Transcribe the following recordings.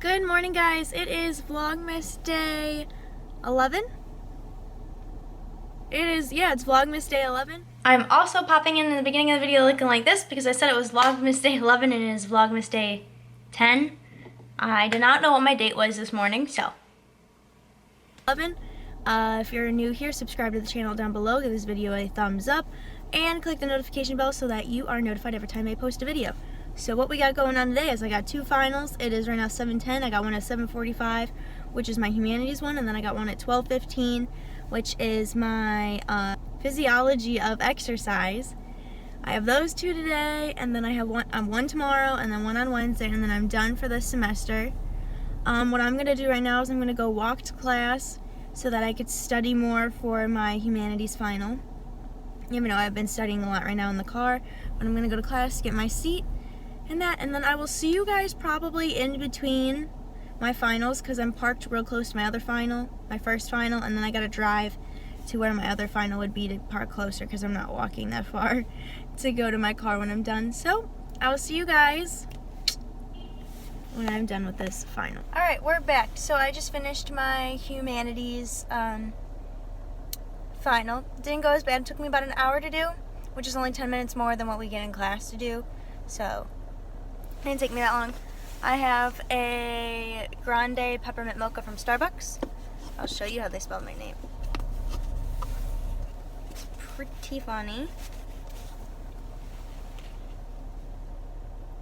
Good morning, guys. It is Vlogmas Day 11. It's Vlogmas Day 11. I'm also popping in the beginning of the video looking like this because I said it was Vlogmas Day 11 and it is Vlogmas Day 10. I did not know what my date was this morning, so. 11. If you're new here, subscribe to the channel down below, give this video a thumbs up, and click the notification bell so that you are notified every time I post a video. So what we got going on today is I got two finals. It is right now 7:10. I got one at 7:45, which is my humanities one, and then I got one at 12:15, which is my physiology of exercise. I have those two today, and then I have one tomorrow, and then one on Wednesday, and then I'm done for this semester. What I'm gonna do right now is I'm gonna go walk to class so that I could study more for my humanities final. Even though I've been studying a lot right now in the car, but I'm gonna go to class, get my seat, and then I will see you guys probably in between my finals because I'm parked real close to my other final, my first final, and then I gotta drive to where my other final would be to park closer because I'm not walking that far to go to my car when I'm done. So I will see you guys when I'm done with this final. All right, we're back. So I just finished my humanities final. Didn't go as bad. It took me about an hour to do, which is only 10 minutes more than what we get in class to do. So it didn't take me that long. I have a grande peppermint mocha from Starbucks. I'll show you how they spelled my name. It's pretty funny,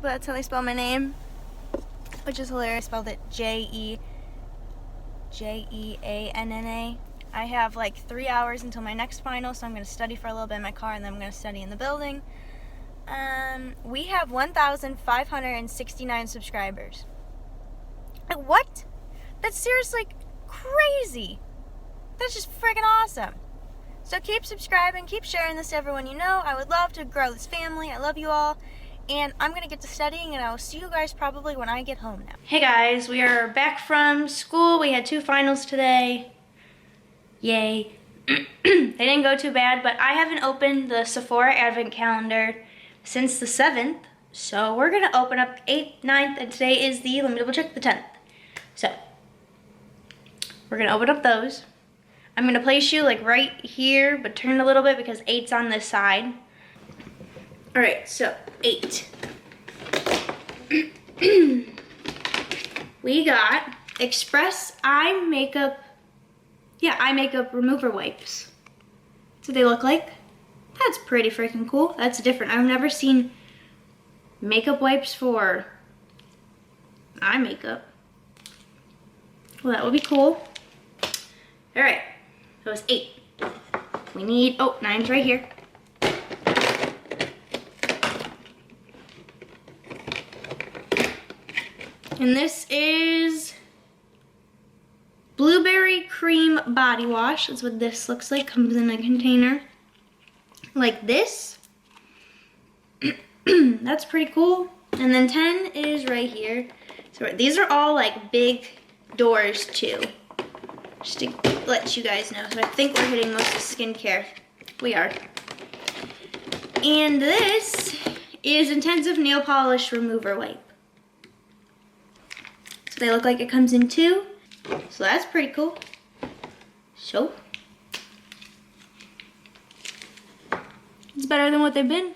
but that's how they spell my name, which is hilarious. I spelled it Jeanna. I have like 3 hours until my next final, so I'm going to study for a little bit in my car, and then I'm going to study in the building. We have 1,569 subscribers. Like, what? That's seriously crazy. That's just freaking awesome. So keep subscribing, keep sharing this to everyone you know. I would love to grow this family. I love you all. And I'm going to get to studying, and I will see you guys probably when I get home now. Hey guys, we are back from school. We had 2 finals today. Yay. They didn't go too bad, but I haven't opened the Sephora Advent Calendar since the 7th. So we're going to open up 8th, 9th, and today is the, let me double check, the 10th. So we're going to open up those. I'm going to place you like right here, but turn a little bit because 8's on this side. All right, so 8. We got Express Eye Makeup, eye makeup remover wipes. That's what they look like. That's pretty freaking cool. That's different. I've never seen makeup wipes for eye makeup. Well, that would be cool. All right, that was 8. We need, 9's right here. And this is Blueberry Cream Body Wash. That's what this looks like. Comes in a container like this. That's pretty cool. And then 10 is right here. So these are all like big doors too. Just to let you guys know. So I think we're hitting most of skincare. We are. And this is Intensive Nail Polish Remover Wipe. So they look like it comes in 2. So that's pretty cool. So it's better than what they've been.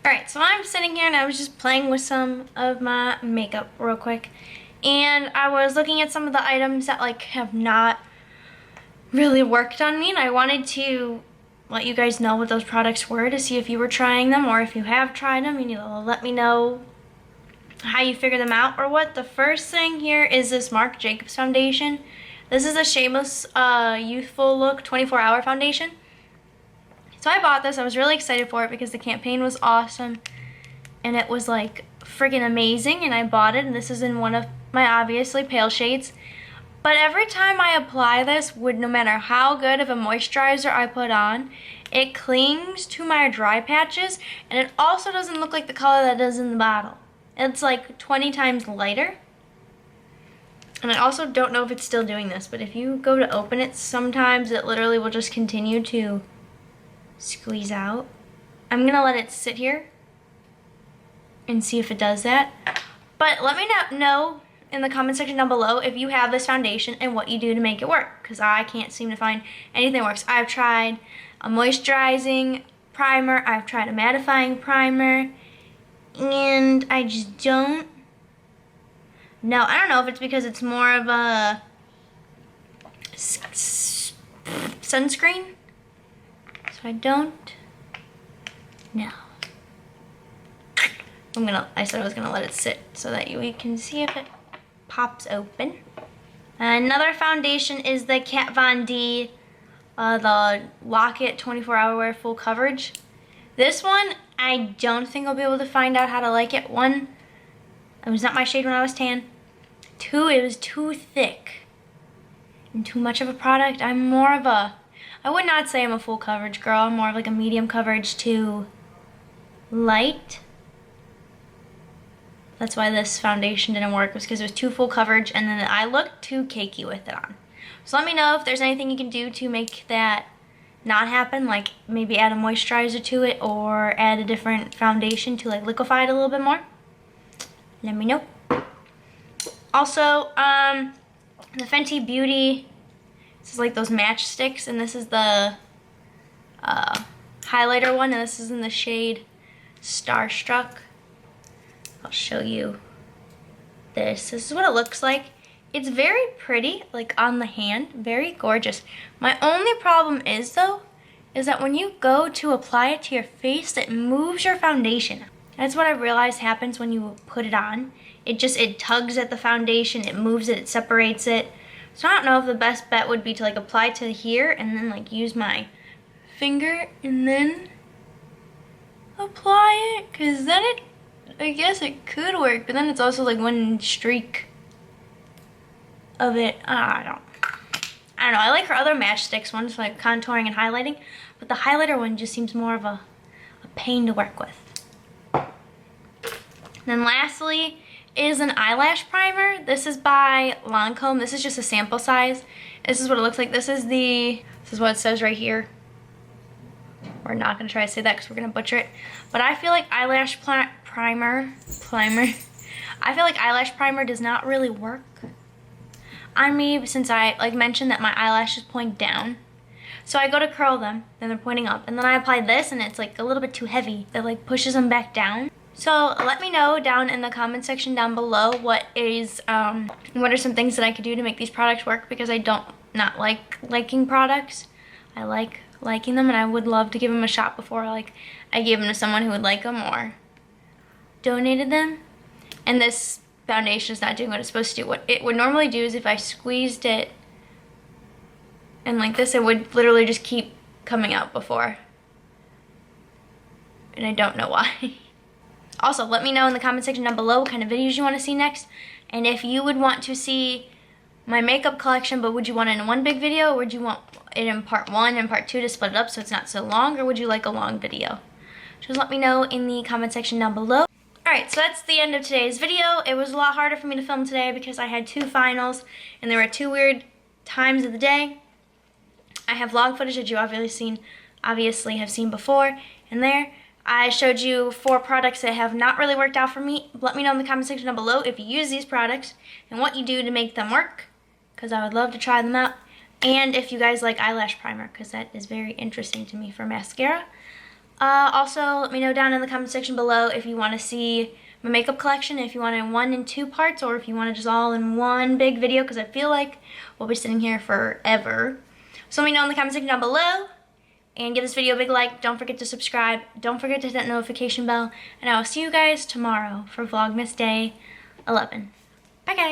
Alright, so I'm sitting here and I was just playing with some of my makeup real quick. And I was looking at some of the items that like have not really worked on me, and I wanted to let you guys know what those products were to see if you were trying them, or if you have tried them, you need to let me know how you figure them out or what. The first thing here is this Marc Jacobs foundation. This is a Shameless Youthful Look 24-hour foundation. So I bought this. I was really excited for it because the campaign was awesome and it was like friggin' amazing, and I bought it, and this is in one of my obviously pale shades. But every time I apply this, no matter how good of a moisturizer I put on, it clings to my dry patches, and it also doesn't look like the color that it does in the bottle. It's like 20 times lighter. And I also don't know if it's still doing this, but if you go to open it, sometimes it literally will just continue to squeeze out. I'm gonna let it sit here and see if it does that. But let me know in the comment section down below if you have this foundation and what you do to make it work, because I can't seem to find anything that works. I've tried a moisturizing primer, I've tried a mattifying primer, and I just don't know. I don't know if it's because it's more of a sunscreen, so I don't know. I said I was gonna let it sit so that we can see if it pops open. Another foundation is the Kat Von D, the Lock It 24-hour wear full coverage. This one, I don't think I'll be able to find out how to like it. One, it was not my shade when I was tan. Two, it was too thick and too much of a product. I'm more of a, I would not say I'm a full coverage girl. I'm more of like a medium coverage to light. That's why this foundation didn't work, was because it was too full coverage and then I looked too cakey with it on. So let me know if there's anything you can do to make that not happen, like maybe add a moisturizer to it or add a different foundation to like liquefy it a little bit more. Let me know. Also, the Fenty Beauty, this is like those matchsticks, and this is the highlighter one, and this is in the shade Starstruck. I'll show you this. This is what it looks like. It's very pretty, like on the hand, very gorgeous. My only problem is though, is that when you go to apply it to your face, it moves your foundation. That's what I realized happens when you put it on. It tugs at the foundation, it moves it, it separates it. So I don't know if the best bet would be to like apply to here and then like use my finger and then apply it, cause then I guess it could work, but then it's also like one streak of it. I don't know. I like her other matchsticks ones for like contouring and highlighting, but the highlighter one just seems more of a pain to work with. Then lastly is an eyelash primer. This is by Lancome. This is just a sample size. This is what it looks like. This is what it says right here. We're not gonna try to say that because we're gonna butcher it. But I feel like eyelash primer. I feel like eyelash primer does not really work on me, since I like mentioned that my eyelashes point down. So I go to curl them, then they're pointing up, and then I apply this and it's like a little bit too heavy. That like pushes them back down. So let me know down in the comment section down below what are some things that I could do to make these products work, because I don't not like liking products. I like liking them, and I would love to give them a shot before like I gave them to someone who would like them or donated them. And this foundation is not doing what it's supposed to do. What it would normally do is if I squeezed it and like this, it would literally just keep coming out before. And I don't know why. Also, let me know in the comment section down below what kind of videos you want to see next. And if you would want to see my makeup collection, but would you want it in one big video, or would you want it in part 1 and part 2 to split it up so it's not so long, or would you like a long video? Just let me know in the comment section down below. Alright, so that's the end of today's video. It was a lot harder for me to film today because I had 2 finals and there were 2 weird times of the day. I have vlog footage that you obviously have seen before, and there I showed you 4 products that have not really worked out for me. Let me know in the comment section down below if you use these products and what you do to make them work, because I would love to try them out. And if you guys like eyelash primer, because that is very interesting to me for mascara. Also, let me know down in the comment section below if you want to see my makeup collection, if you want it in 1 and 2 parts, or if you want it just all in one big video, because I feel like we'll be sitting here forever. So let me know in the comment section down below, and give this video a big like. Don't forget to subscribe. Don't forget to hit that notification bell, and I will see you guys tomorrow for Vlogmas Day 11. Bye guys!